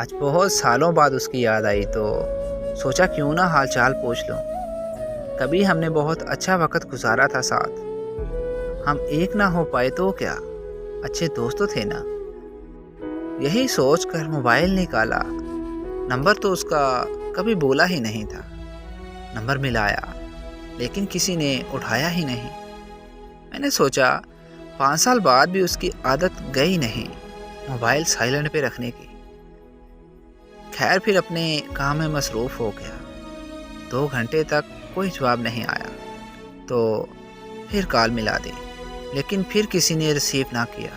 आज बहुत सालों बाद उसकी याद आई तो सोचा क्यों ना हाल चाल पूछ लूं। कभी हमने बहुत अच्छा वक्त गुजारा था साथ। हम एक ना हो पाए तो क्या, अच्छे दोस्त तो थे ना। यही सोच कर मोबाइल निकाला। नंबर तो उसका कभी बोला ही नहीं था। नंबर मिलाया लेकिन किसी ने उठाया ही नहीं। मैंने सोचा 5 साल बाद भी उसकी आदत गई नहीं मोबाइल साइलेंट पे रखने की। खैर फिर अपने काम में मसरूफ़ हो गया। 2 घंटे तक कोई जवाब नहीं आया तो फिर कॉल मिला दी, लेकिन फिर किसी ने रिसीव ना किया।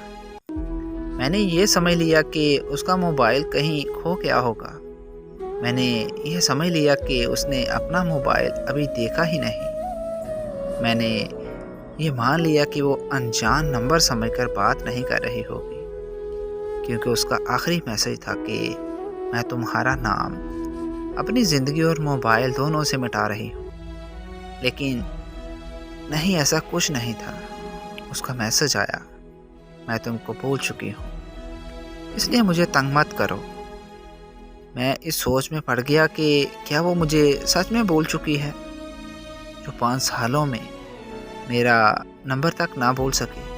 मैंने ये समझ लिया कि उसका मोबाइल कहीं खो गया होगा। मैंने ये समझ लिया कि उसने अपना मोबाइल अभी देखा ही नहीं। मैंने ये मान लिया कि वो अनजान नंबर समझकर बात नहीं कर रही होगी, क्योंकि उसका आखिरी मैसेज था कि मैं तुम्हारा नाम अपनी ज़िंदगी और मोबाइल दोनों से मिटा रही हूँ। लेकिन नहीं, ऐसा कुछ नहीं था। उसका मैसेज आया, मैं तुमको भूल चुकी हूँ, इसलिए मुझे तंग मत करो। मैं इस सोच में पड़ गया कि क्या वो मुझे सच में भूल चुकी है, जो 5 सालों में मेरा नंबर तक ना भूल सके।